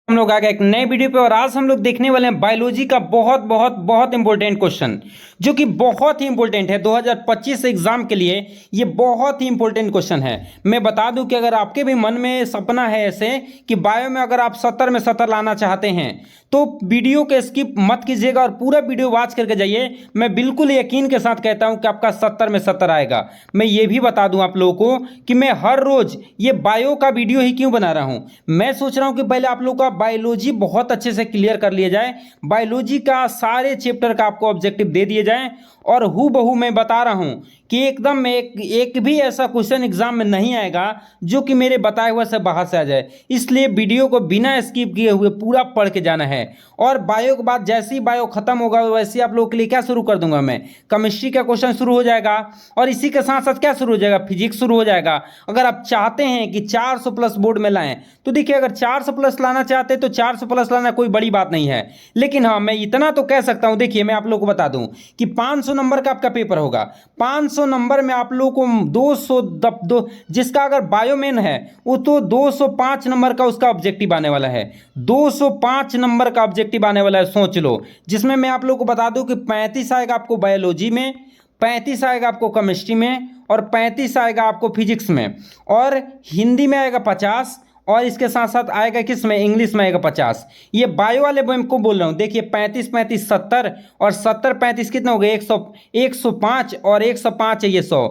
हम लोग आ गए एक नए वीडियो पे और आज हम लोग देखने वाले हैं बायोलॉजी का बहुत बहुत बहुत इंपॉर्टेंट क्वेश्चन जो कि बहुत ही इंपॉर्टेंट है 2025 एग्जाम के लिए। ये बहुत ही इंपॉर्टेंट क्वेश्चन है। मैं बता दूं कि अगर आपके भी मन में सपना है ऐसे कि बायो में अगर आप 70 में 70 लाना चाहते हैं तो वीडियो के स्किप मत कीजिएगा और पूरा वीडियो वॉच करके जाइए। मैं बिल्कुल यकीन के साथ कहता हूं कि आपका 70 में 70 आएगा। मैं ये भी बता दूं आप लोगों को कि मैं हर रोज ये बायो का वीडियो ही क्यों बना रहा हूं। मैं सोच रहा हूं कि पहले आप लोगों का बायोलॉजी बहुत अच्छे से क्लियर कर लिया जाए, बायोलॉजी का सारे चैप्टर का आपको ऑब्जेक्टिव दे दिए जाए और हूबहू मैं बता रहा हूं कि एकदम एक भी ऐसा क्वेश्चन एग्जाम में नहीं आएगा जो कि मेरे बताए हुए से बाहर से आ जाए। इसलिए वीडियो को बिना स्किप किए हुए पूरा पढ़ के जाना है। और बायो के बाद जैसे ही बायो खत्म होगा वैसे ही आप लोगों के लिए क्या शुरू कर दूंगा, मैं केमिस्ट्री का क्वेश्चन शुरू हो जाएगा और इसी के साथ साथ क्या शुरू हो जाएगा, फिजिक्स शुरू हो जाएगा। अगर आप चाहते हैं कि 400 प्लस बोर्ड में लाएं तो देखिए, अगर 400 प्लस लाना चाहते हैं तो 400 प्लस लाना कोई बड़ी बात नहीं है। लेकिन हाँ, मैं इतना तो कह सकता हूं, देखिए मैं आप लोगों को बता दूं कि 500 नंबर का आपका पेपर होगा। 500 नंबर में आप लोगों को 200 जिसका अगर बायोमेन है वो तो 205 नंबर का उसका ऑब्जेक्टिव आने वाला है। 205 नंबर का ऑब्जेक्टिव आने वाला है, सोच लो। जिसमें मैं आप लोगों को बता दूं कि 35 आएगा आपको बायोलॉजी में, 35 आएगा आपको केमिस्ट्री में और 35 आएगा आपको फिजिक्स में और हिंदी में आएगा 50 और इसके साथ साथ आएगा किस में, इंग्लिश में आएगा 50। ये बायो वाले मैं को बोल रहा हूँ। देखिए 35 35 70 और 70 35 कितने हो गए, 100 105 और 105 है ये 100,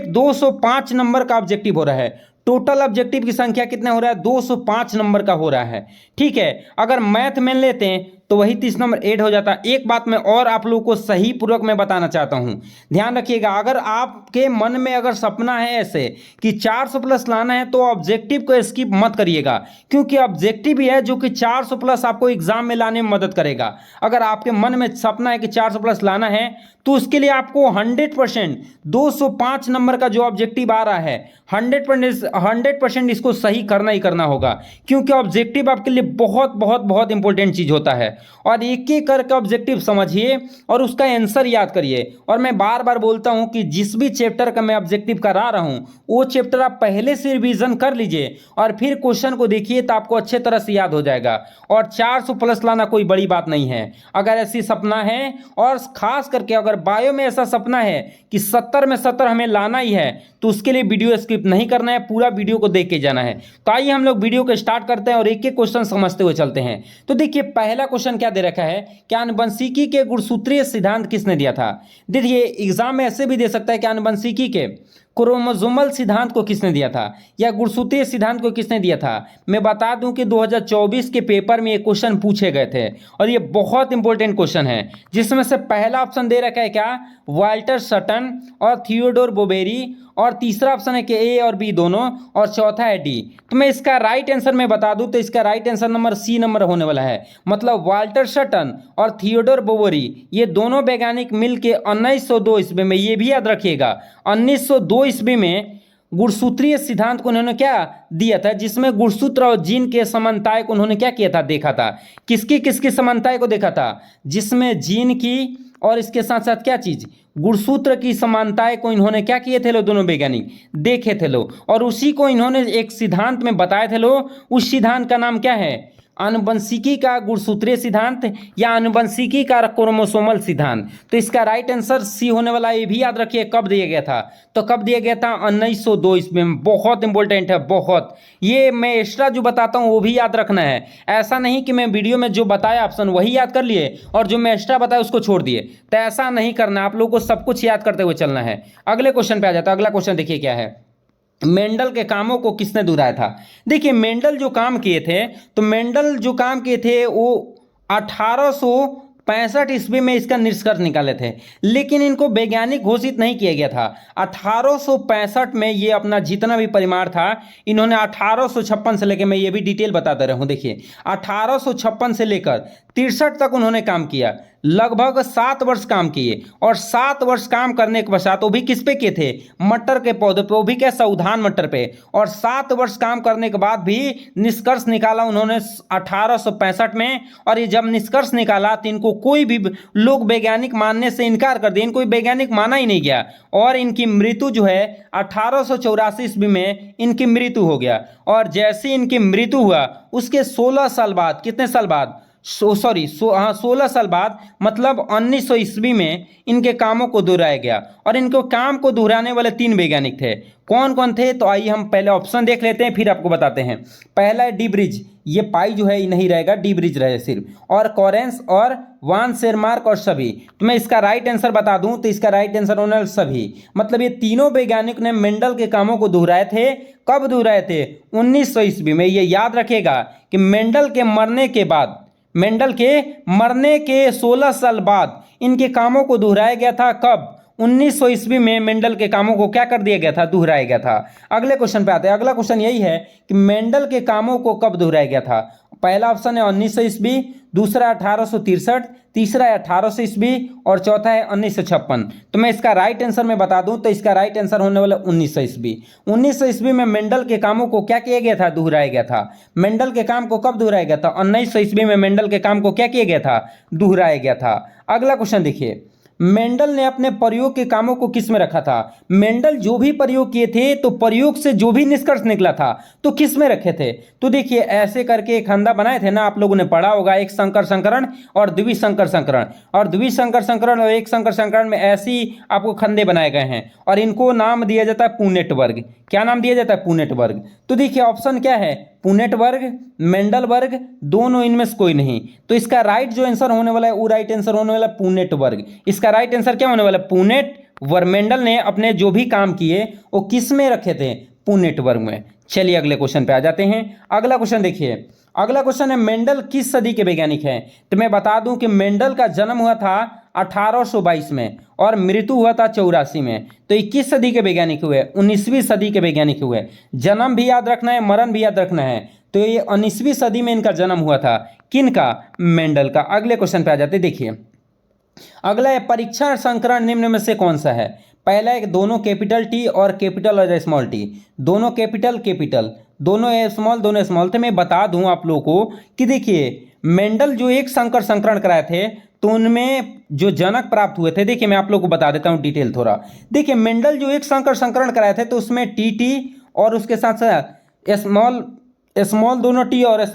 205 नंबर का ऑब्जेक्टिव हो रहा है। टोटल ऑब्जेक्टिव की संख्या कितना हो रहा है, 205 नंबर का हो रहा है। ठीक है, अगर मैथ में लेते हैं तो वही 30 नंबर ऐड हो जाता है। एक बात मैं और आप लोगों को सही पूर्वक मैं बताना चाहता हूं, ध्यान रखिएगा। अगर आपके मन में अगर सपना है ऐसे कि 400 प्लस लाना है तो ऑब्जेक्टिव को स्किप मत करिएगा, क्योंकि ऑब्जेक्टिव ही है जो कि 400 प्लस आपको एग्जाम में लाने में मदद करेगा। अगर आपके मन में सपना है कि 400 प्लस लाना है तो उसके लिए आपको 100% 205 नंबर का जो ऑब्जेक्टिव आ रहा है 100% इसको सही करना ही करना होगा, क्योंकि ऑब्जेक्टिव आपके लिए बहुत बहुत बहुत इंपॉर्टेंट चीज होता है। और एक एक करके ऑब्जेक्टिव समझिए और उसका आंसर याद करिए। और मैं बार बार बोलता हूं कि जिस भी चैप्टर का मैं ऑब्जेक्टिव करा रहा हूं वो चैप्टर आप पहले से रिवीजन कर लीजिए और फिर क्वेश्चन को देखिए तो आपको अच्छे तरह से याद हो जाएगा। और 400 प्लस लाना कोई बड़ी बात नहीं है अगर ऐसी सपना है। और खास करके अगर बायो में ऐसा सपना है कि 70 में 70 हमें लाना ही है तो उसके लिए वीडियो स्किप नहीं करना है, पूरा वीडियो को देख के जाना है। तो आइए हम लोग वीडियो को स्टार्ट करते हैं और एक एक क्वेश्चन समझते हुए चलते हैं। तो देखिए पहला क्वेश्चन क्या दे रखा है कि आनुवंशिकी के गुणसूत्रीय सिद्धांत किसने दिया था। देखिए एग्जाम में ऐसे भी दे सकता है कि आनुवंशिकी के क्रोमोसोमल सिद्धांत को किसने दिया था या गुणसूत्रीय सिद्धांत को किसने दिया था। मैं बता दूं कि 2024 के पेपर में ये क्वेश्चन पूछे गए थे और ये बहुत इंपॉर्टेंट क्वेश्चन है, जिसमें से पहला ऑप्शन दे रखा है क्या, वाल्टर सटन और थियोडोर बोबेरी, और तीसरा ऑप्शन है कि ए और बी दोनों, और चौथा है डी। तो मैं इसका राइट आंसर मैं बता दूं तो इसका right answer number C number होने वाला है। मतलब वाल्टर सटन और थियोडोर बोबेरी ये दोनों वैज्ञानिक मिलकर 1902 ईस्वी में, ये भी याद रखिएगा 1902 ईस्वी में गुणसूत्रीय सिद्धांत को उन्होंने क्या दिया था, जिसमें गुणसूत्र और जीन के समानताएं को उन्होंने क्या किया था, देखा था। किसकी किसकी समानताएं को देखा था, जिसमें जीन की और इसके साथ साथ क्या चीज, गुणसूत्र की समानताएं को इन्होंने क्या किए थे लो, दोनों वैज्ञानिक देखे थे लो, और उसी को इन्होंने एक सिद्धांत में बताए थे लो। उस सिद्धांत का नाम क्या है, आनुवंशिकी का गुणसूत्रीय सिद्धांत या आनुवंशिकी का क्रोमोसोमल सिद्धांत। तो इसका राइट आंसर सी होने वाला। ये भी याद रखिए कब दिया गया था, तो कब दिया गया था, 1902 ईस्वी में। बहुत इंपॉर्टेंट है बहुत, ये मैं एक्स्ट्रा जो बताता हूँ वो भी याद रखना है। ऐसा नहीं कि मैं वीडियो में जो बताया ऑप्शन वही याद कर लिए और जो मैं एक्स्ट्रा बताया उसको छोड़ दिए, तो ऐसा नहीं करना। आप लोगों को सब कुछ याद करते हुए चलना है। अगले क्वेश्चन पे आ जाता है। अगला क्वेश्चन देखिए क्या है, मेंडल के कामों को किसने दोहराया था। देखिए मेंडल जो काम किए थे, तो मेंडल जो काम किए थे वो 1865 ईस्वी में इसका निष्कर्ष निकाले थे, लेकिन इनको वैज्ञानिक घोषित नहीं किया गया था। 1865 में ये अपना जितना भी परिमाण था इन्होंने 1856 से लेकर, मैं ये भी डिटेल बता दे रहा हूँ, देखिए 1856 से लेकर 63 तक उन्होंने काम किया। लगभग 7 वर्ष काम किए, और 7 वर्ष काम करने के पश्चात वो भी किस पे किए थे, मटर के पौधे पे, वो भी क्या, सावधान मटर पे। और 7 वर्ष काम करने के बाद भी निष्कर्ष निकाला उन्होंने 1865 में, और ये जब निष्कर्ष निकाला तो इनको कोई भी लोग वैज्ञानिक मानने से इनकार कर दिए, इनको वैज्ञानिक माना ही नहीं गया, और इनकी मृत्यु जो है 1884 ईस्वी में इनकी मृत्यु हो गया। और जैसे इनकी मृत्यु हुआ उसके 16 साल बाद, कितने साल बाद, 16 साल बाद, मतलब 1900 ईस्वी में इनके कामों को दोहराया गया। और इनको काम को दोहराने वाले 3 वैज्ञानिक थे, कौन कौन थे, तो आइए हम पहले ऑप्शन देख लेते हैं फिर आपको बताते हैं। पहला है डी ब्रिज, ये पाई जो है ये नहीं रहेगा, डी ब्रिज रहे सिर्फ, और कॉरेंस और वान शेरमार्क और सभी। तो मैं इसका राइट आंसर बता दूं तो इसका राइट आंसर होना है सभी। मतलब ये तीनों वैज्ञानिक ने मेंडल के कामों को दोहराए थे। कब दोहराए थे, 1900 ईस्वी में। ये याद रखेगा कि मेंडल के मरने के बाद, मेंडल के मरने के 16 साल बाद इनके कामों को दोहराया गया था। कब, 1900 ईस्वी में मेंडल के कामों को क्या कर दिया गया था, दोहराया गया था। अगले क्वेश्चन पे आते हैं। अगला क्वेश्चन यही है कि मेंडल के कामों को कब दोहराया गया था। पहला ऑप्शन है 1900 ईस्वी, दूसरा 1863, तीसरा है 1800 ईस्वी, और चौथा है 1956। तो मैं इसका राइट आंसर में बता दूं तो इसका राइट आंसर होने वाला 1900 ईस्वी। 1900 ईस्वी में मेंडल के कामों को क्या किया गया था, दोहराया गया था। मेंडल के काम को कब दोहराया गया था, 1900 ईस्वी में मेंडल के काम को क्या किया गया था, दोहराया गया था। अगला क्वेश्चन देखिए, मेंडल ने अपने प्रयोग के कामों को किस में रखा था। मेंडल जो भी प्रयोग किए थे तो प्रयोग से जो भी निष्कर्ष निकला था तो किस में रखे थे। तो देखिए ऐसे करके एक फंदा बनाए थे ना, आप लोगों ने पढ़ा होगा, एक संकर संकरण और द्विसंकर संकरण, और द्विसंकर संकरण और एक संकर संकरण में ऐसी आपको खंदे बनाए गए हैं, और इनको नाम दिया जाता है पुनेट वर्ग। क्या नाम दिया जाता है, पुनेट वर्ग। तो देखिए ऑप्शन क्या है, पुनेट वर्ग, मेंडल वर्ग, दोनों इनमें से कोई नहीं। तो इसका राइट जो आंसर होने वाला है वो राइट आंसर होने वाला है पुनेट वर्ग। इसका राइट आंसर क्या होने वाला है, पुनेट वर्ग। मेंडल ने अपने जो भी काम किए वो किस में रखे थे, पुनेट वर्ग में। चलिए अगले क्वेश्चन पे आ जाते हैं। अगला क्वेश्चन देखिए, अगला क्वेश्चन है मेंडल किस सदी के वैज्ञानिक हैं। तो मैं बता दूं कि मेंडल का जन्म हुआ था 1822 में और मृत्यु हुआ था 84 में। तो 21 सदी के वैज्ञानिक हुए, 19वीं सदी के वैज्ञानिक हुए। जन्म भी याद रखना है, मरण भी याद रखना है। तो ये 19वीं सदी में इनका जन्म हुआ था, किनका, मेंडल का। अगले क्वेश्चन पे आ जाते, देखिए अगला है परीक्षण संकरण निम्न में से कौन सा है। पहला है दोनों कैपिटल टी और कैपिटल और स्मॉल टी, दोनों कैपिटल कैपिटल, दोनों स्मॉल दोनों स्मॉल। तो मैं बता दूं आप लोगों को कि देखिए मेंडल जो एक संकर संकरण कराए थे तो उनमें जो जनक प्राप्त हुए थे, देखिए मैं आप लोगों को बता देता हूं डिटेल थोड़ा। देखिए मेंडल जो एक संकर संकरण कराए थे तो उसमें टी और उसके साथ साथ स्मॉल स्मॉल दोनों टी और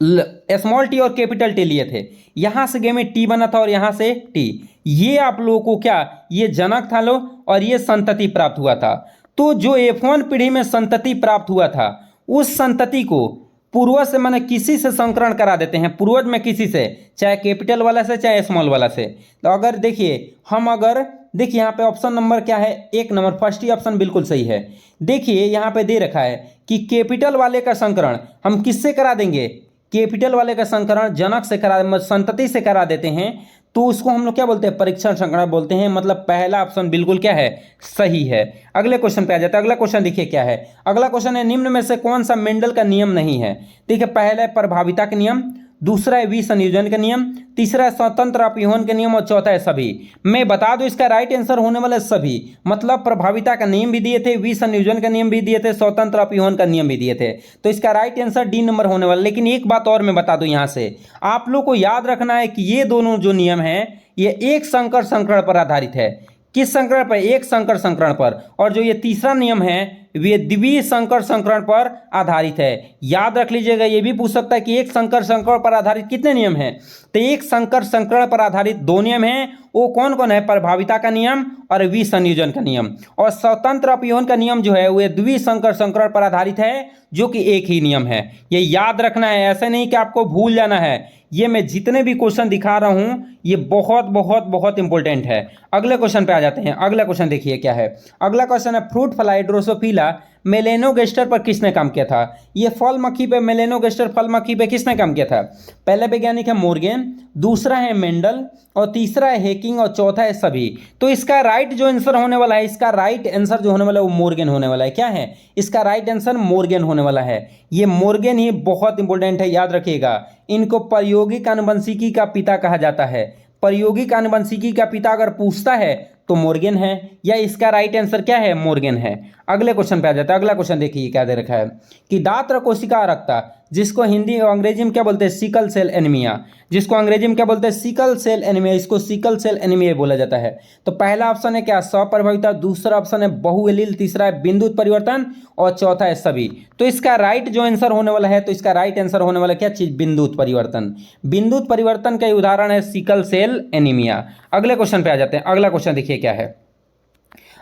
स्मॉल टी और कैपिटल टी लिए थे। यहां से गेम में टी बना था और यहां से टी। ये आप लोगों को क्या, ये जनक था लो, और ये संतति प्राप्त हुआ था। तो जो F1 पीढ़ी में संतति प्राप्त हुआ था उस संतति को पूर्वज से माने किसी से संकरण करा देते हैं, पूर्वज में किसी से, चाहे कैपिटल वाला से चाहे स्मॉल वाला से। तो अगर देखिए हम अगर देखिए यहाँ पे ऑप्शन नंबर क्या है, 1 नंबर, फर्स्ट ही ऑप्शन बिल्कुल सही है। देखिए यहाँ पे दे रखा है कि कैपिटल वाले का संकरण हम किससे करा देंगे, कैपिटल वाले का संकरण जनक से करा, संतति से करा देते हैं, तो उसको हम लोग क्या बोलते हैं, परीक्षण संकरण बोलते हैं। मतलब पहला ऑप्शन बिल्कुल क्या है, सही है। अगले क्वेश्चन पे आ जाता है। अगला क्वेश्चन देखिए क्या है। अगला क्वेश्चन है निम्न में से कौन सा मेंडल का नियम नहीं है। देखिए पहला है प्रभाविता का नियम, दूसरा है विसंयोजन का नियम, तीसरा है स्वतंत्र अपयूहन का नियम, और चौथा है सभी। मैं बता दूं इसका राइट आंसर होने वाला है सभी। मतलब प्रभाविता का नियम भी दिए थे, विसंयोजन का नियम भी दिए थे, स्वतंत्र अपयूहन का नियम भी दिए थे। तो इसका राइट आंसर डी नंबर होने वाला। लेकिन एक बात और मैं बता दूं यहाँ से, आप लोग को याद रखना है कि ये दोनों जो नियम है ये एक संकर संकरण पर आधारित है। किस संकरण पर, एक संकर संकरण पर। और जो ये तीसरा नियम है वे द्विसंकर संकरण पर आधारित है। याद रख लीजिएगा, ये भी पूछ सकता है कि एक संकर संकरण पर आधारित कितने नियम हैं। तो एक संकर संकरण पर आधारित 2 नियम हैं, वो कौन कौन है, प्रभाविता का नियम और विसंयोजन का नियम। और स्वतंत्र अपयूहन का नियम जो है वह द्विसंकर संकरण पर आधारित है, जो कि एक ही नियम है। ये याद रखना है, ऐसे नहीं कि आपको भूल जाना है। ये मैं जितने भी क्वेश्चन दिखा रहा हूं ये बहुत बहुत बहुत इंपॉर्टेंट है। अगले क्वेश्चन पे आ जाते हैं। अगला क्वेश्चन देखिए क्या है। अगला क्वेश्चन है फ्रूट फ्लाई ड्रोसोफिला मेलेनोगास्टर पर किसने काम किया था? ये फल मक्खी पे, मेलेनोगास्टर फल मक्खी पे किसने काम किया था? पहला वैज्ञानिक है मोर्गेन, दूसरा है मेंडल, और तीसरा है हेकिंग, और चौथा है सभी। तो इसका राइट जो आंसर होने वाला है, इसका राइट आंसर जो होने वाला है वो मोर्गेन होने वाला है। क्या है इसका राइट आंसर? मोर्गेन होने वाला है। ये मोर्गेन ही बहुत इंपॉर्टेंट है, याद रखिएगा। इनको प्रायोगिक आनुवंशिकी का पिता कहा जाता है। प्रायोगिक आनुवंशिकी का पिता अगर पूछता है तो मोर्गेन है, या इसका राइट आंसर क्या है? मोर्गेन है। अगले क्वेश्चन पे आ जाता है। अगला क्वेश्चन देखिए क्या दे रखा है कि दात्र कोशिका रक्ता, जिसको हिंदी और अंग्रेजी में क्या बोलते हैं? Sickle cell anaemia. जिसको अंग्रेजी में क्या बोलते हैं? Sickle cell anaemia. इसको सिकल सेल एनीमिया बोला जाता है। तो पहला ऑप्शन है क्या? स्वप्रभाविता, दूसरा ऑप्शन है बहुएलील, तीसरा है बिंदु परिवर्तन, और चौथा है सभी। तो इसका राइट जो आंसर होने वाला है, तो इसका राइट आंसर होने वाला क्या चीज? बिंदु परिवर्तन। बिंदु परिवर्तन का उदाहरण है सिकल सेल एनीमिया। अगले क्वेश्चन पे आ जाते हैं। अगला क्वेश्चन देखिए क्या है।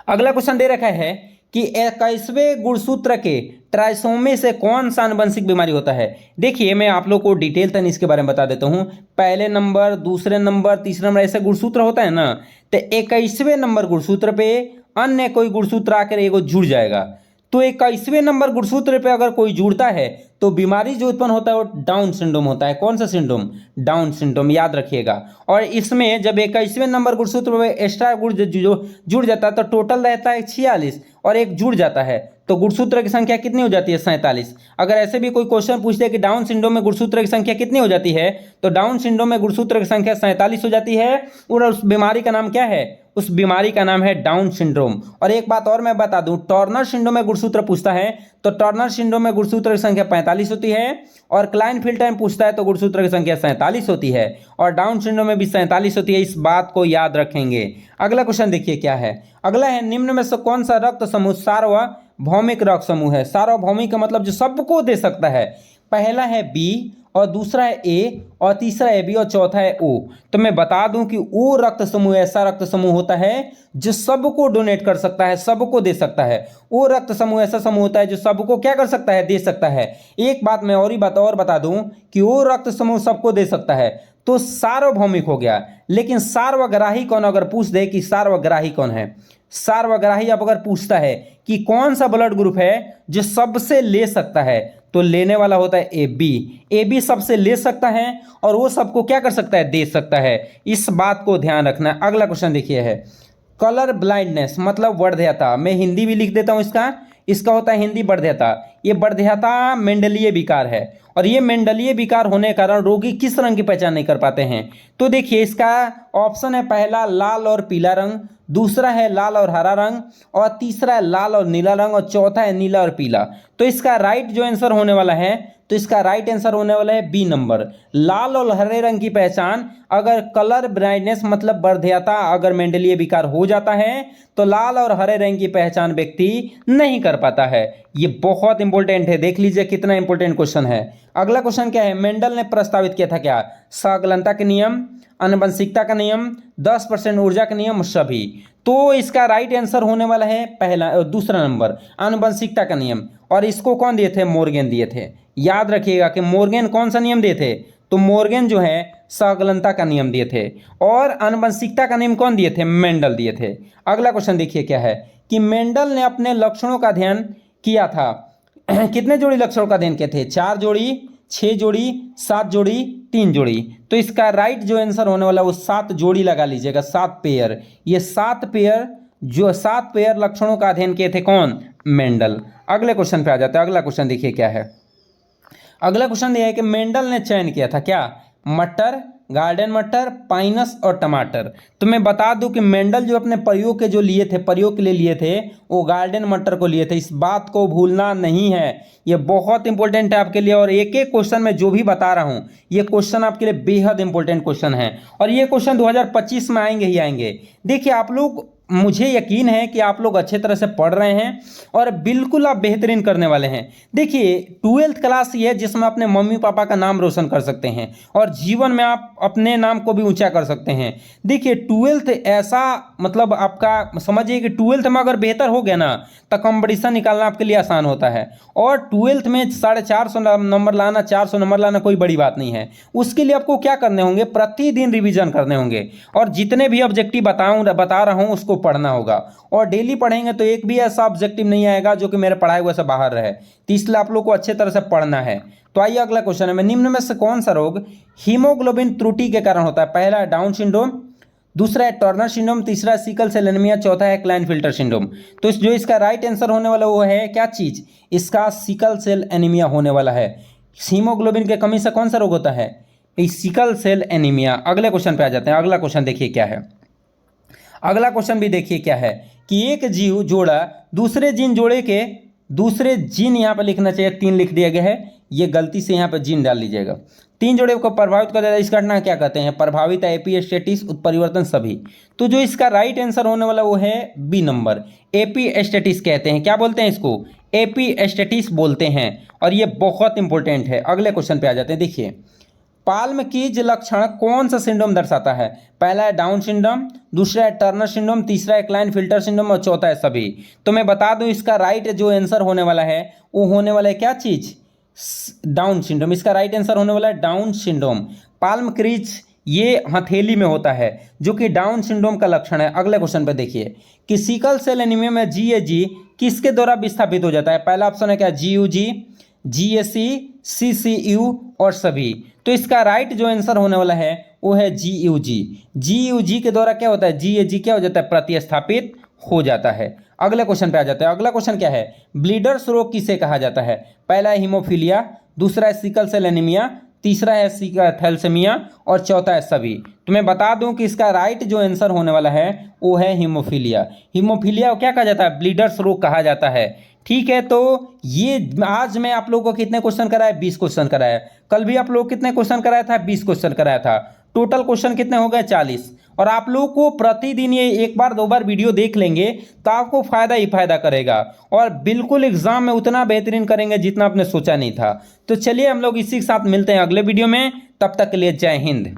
अगला क्वेश्चन दे रखा है कि 21वें गुणसूत्र के ट्राइसोमी से कौन सा आनुवंशिक बीमारी होता है? देखिए मैं आप लोग को डिटेल तक इसके बारे में बता देता हूँ। पहले नंबर, दूसरे नंबर, तीसरे नंबर ऐसे गुणसूत्र होता है ना, तो 21वें नंबर गुणसूत्र पे अन्य कोई गुणसूत्र आकर एगो जुड़ जाएगा। तो 21वें नंबर गुणसूत्र पे अगर कोई जुड़ता है तो बीमारी जो उत्पन्न होता है वो डाउन सिंड्रोम होता है। कौन सा सिंड्रोम? डाउन सिंड्रोम, याद रखिएगा। और इसमें जब 21वें नंबर गुणसूत्र में एक्स्ट्रा गुण जो जुड़ जाता है तो टोटल रहता है 46, और एक जुड़ जाता है तो गुणसूत्र की संख्या कितनी हो जाती है? 47। अगर ऐसे भी कोई क्वेश्चन पूछते हैं कि डाउन सिंड्रोम में गुणसूत्र की संख्या कितनी हो जाती है, तो डाउन सिंड्रोम में गुणसूत्र की संख्या 47 हो जाती है। और उस बीमारी का नाम क्या है? उस बीमारी का नाम है डाउन सिंड्रोम। और एक बात और मैं बता दूं, टर्नर सिंड्रोम में गुणसूत्र पूछता है तो टर्नर सिंड्रोम में गुणसूत्र की संख्या 45 होती है, और क्लाइनफेल्टर में पूछता है तो गुणसूत्र की संख्या 47 होती है, और डाउन सिंड्रोम में भी 47 होती है। इस बात को याद रखेंगे। अगला क्वेश्चन देखिए क्या है। अगला है निम्न में से कौन सा रक्त समूह सार्वभौमिक रक्त समूह है? सार्वभौमिक का मतलब जो सबको दे सकता है। पहला है बी, और दूसरा है ए, और तीसरा है बी, और चौथा है ओ। तो मैं बता दूं कि ओ रक्त समूह ऐसा रक्त समूह होता है जो सबको डोनेट कर सकता है, सबको दे सकता है। वो रक्त समूह ऐसा समूह होता है जो सबको क्या कर सकता है? दे सकता है। एक बात मैं और बता दूं कि वो रक्त समूह सबको दे सकता है तो सार्वभौमिक हो गया। लेकिन सार्वग्राही कौन? अगर पूछ दे कि सार्वग्राही कौन है, सार्वग्राही अब अगर पूछता है कि कौन सा ब्लड ग्रुप है जो सबसे ले सकता है, तो लेने वाला होता है ए बी। ए बी सबसे ले सकता है और वो सबको क्या कर सकता है? दे सकता है। इस बात को ध्यान रखना है। अगला क्वेश्चन देखिए है कलर ब्लाइंडनेस मतलब वर्ध्यता। मैं हिंदी भी लिख देता हूं इसका होता है हिंदी वर्ध्यता। ये वर्ध्यता मेंडलीय विकार है, और ये मेंडलीय विकार होने के कारण रोगी किस रंग की पहचान नहीं कर पाते हैं? तो देखिए इसका ऑप्शन है पहला लाल और पीला रंग, दूसरा है लाल और हरा रंग, और तीसरा है लाल और नीला रंग, और चौथा है नीला और पीला। तो इसका राइट जो आंसर होने वाला है, तो इसका राइट आंसर होने वाला है बी नंबर, लाल और हरे रंग की पहचान अगर कलर ब्लाइंडनेस मतलब वर्ध्यता अगर मेंडलीय विकार हो जाता है तो लाल और हरे रंग की पहचान व्यक्ति नहीं कर पाता है। ये बहुत इंपॉर्टेंट है, देख लीजिए कितना इंपॉर्टेंट क्वेश्चन है। अगला क्वेश्चन क्या है? मेंडल ने प्रस्तावित किया था क्या? संलग्नता के नियम, आनुवंशिकता का नियम, 10% ऊर्जा का नियम, सभी। तो इसका राइट आंसर होने वाला है दूसरा नंबर आनुवंशिकता का नियम, और इसको कौन दिए थे? मोर्गेन दिए थे। याद रखिएगा कि मोर्गेन कौन सा नियम दिए थे? तो मोर्गेन जो है संलग्नता का नियम दिए थे, और आनुवंशिकता का नियम कौन दिए थे? मेंडल दिए थे। अगला क्वेश्चन देखिए क्या है कि मेंडल ने अपने लक्षणों का अध्ययन किया था कितने जोड़ी लक्षणों का अध्ययन किए थे? 4 जोड़ी, 6 जोड़ी, 7 जोड़ी, 3 जोड़ी। तो इसका राइट जो आंसर होने वाला वो 7 जोड़ी लगा लीजिएगा, 7 पेयर। ये 7 पेयर लक्षणों का अध्ययन किए थे कौन? मेंडल। अगले क्वेश्चन पे आ जाते हैं। अगला क्वेश्चन देखिए क्या है। अगला क्वेश्चन यह है कि मेंडल ने चयन किया था क्या? मटर, गार्डन मटर, पाइनस और टमाटर। तो मैं बता दूं कि मेंडल जो अपने प्रयोग के लिए लिए थे वो गार्डन मटर को लिए थे। इस बात को भूलना नहीं है, ये बहुत इंपॉर्टेंट है आपके लिए। और एक एक क्वेश्चन में जो भी बता रहा हूं ये क्वेश्चन आपके लिए बेहद इंपॉर्टेंट क्वेश्चन है, और ये क्वेश्चन 2025 में आएंगे ही आएंगे। देखिए आप लोग, मुझे यकीन है कि आप लोग अच्छे तरह से पढ़ रहे हैं और बिल्कुल आप बेहतरीन करने वाले हैं। देखिए 12th क्लास ये है जिसमें अपने मम्मी पापा का नाम रोशन कर सकते हैं और जीवन में आप अपने नाम को भी ऊंचा कर सकते हैं। देखिए 12th ऐसा मतलब आपका समझिए कि 12th में अगर बेहतर हो गया ना तो कंपटीशन निकालना आपके लिए आसान होता है। और 12th में 450 नंबर लाना, 400 नंबर लाना कोई बड़ी बात नहीं है। उसके लिए आपको क्या करने होंगे? प्रतिदिन रिविजन करने होंगे, और जितने भी ऑब्जेक्टिव बता रहा हूँ उसको इसको पढ़ना होगा, और डेली पढ़ेंगे तो एक भी ऐसा ऑब्जेक्टिव नहीं आएगा जो कि मेरे पढ़ाए हुए से बाहर रहे, तो इसलिए आप लोग को अच्छे तरह से पढ़ना है। तो आइए अगला क्वेश्चन है, निम्न में से कौन सा रोग हीमोग्लोबिन त्रुटि के कारण होता है? पहला है डाउन सिंड्रोम, दूसरा है टर्नर सिंड्रोम, तीसरा है सिकल सेल एनीमिया, चौथा है क्लाइनफिल्टर सिंड्रोम। तो जो इसका राइट आंसर होने वाला वो है क्या चीज? इसका सिकल सेल एनीमिया होने वाला है। हीमोग्लोबिन की कमी से कौन सा रोग होता है? Sickle cell anaemia. अगले क्वेश्चन पे आ जाते हैं। अगला क्वेश्चन देखिए क्या है, अगला क्वेश्चन भी देखिए क्या है कि एक जीव जोड़ा दूसरे जीन जोड़े के, दूसरे जीन यहाँ पर लिखना चाहिए, 3 लिख दिया गया है, ये गलती से यहाँ पर जीन डाल लीजिएगा। 3 जोड़े को प्रभावित कर देता है, इस घटना क्या कहते हैं? प्रभावित एपीस्टेटिस, उत्परिवर्तन सभी। तो जो इसका राइट आंसर होने वाला वो है बी नंबर, एपीस्टेटिस कहते हैं। क्या बोलते हैं इसको? एपीस्टेटिस बोलते हैं, और ये बहुत इंपॉर्टेंट है। अगले क्वेश्चन पे आ जाते हैं। देखिए पाल्मकीज लक्षण कौन सा सिंड्रोम दर्शाता है? पहला है डाउन सिंड्रोम, दूसरा है टर्नर सिंड्रोम, तीसरा है क्लाइनफिल्टर सिंड्रोम, और चौथा है सभी। तो मैं बता दूं इसका राइट जो आंसर होने वाला है वो होने वाला है क्या चीज? Down syndrome. इसका राइट आंसर होने वाला है डाउन सिंड्रोम। पाल्मकीज ये हथेली में होता है, जो कि डाउन सिंड्रोम का लक्षण है। अगले क्वेश्चन पे देखिए कि सिकल सेल एनीमिया में जीएजी किसके द्वारा विस्थापित हो जाता है? पहला ऑप्शन है क्या? जीयूजी, जीएसी, सीसीयू और सभी। तो इसका राइट जो आंसर होने वाला है वो है जीयूजी। जीयूजी के द्वारा क्या होता है? जीएजी क्या हो जाता है? प्रतिस्थापित हो जाता है। अगले क्वेश्चन पे आ जाता है। अगला क्वेश्चन क्या है? ब्लीडर्स रोग किसे कहा जाता है? पहला है हीमोफीलिया, दूसरा है सिकल सेल एनीमिया, तीसरा है थैलेसीमिया, और चौथा है सभी। तो मैं बता दूं कि इसका राइट जो आंसर होने वाला है वो है हीमोफीलिया। हीमोफीलिया को क्या कहा जाता है? ब्लीडर्स रोग कहा जाता है। ठीक है, तो ये आज मैं आप लोगों को कितने क्वेश्चन कराया? 20 क्वेश्चन कराया। कल भी आप लोग कितने क्वेश्चन कराया था? 20 क्वेश्चन कराया था। टोटल क्वेश्चन कितने हो गए? 40। और आप लोगों को प्रतिदिन ये 1 बार 2 बार वीडियो देख लेंगे तो आपको फायदा ही फायदा करेगा, और बिल्कुल एग्जाम में उतना बेहतरीन करेंगे जितना आपने सोचा नहीं था। तो चलिए हम लोग इसी के साथ मिलते हैं अगले वीडियो में। तब तक के लिए जय हिंद।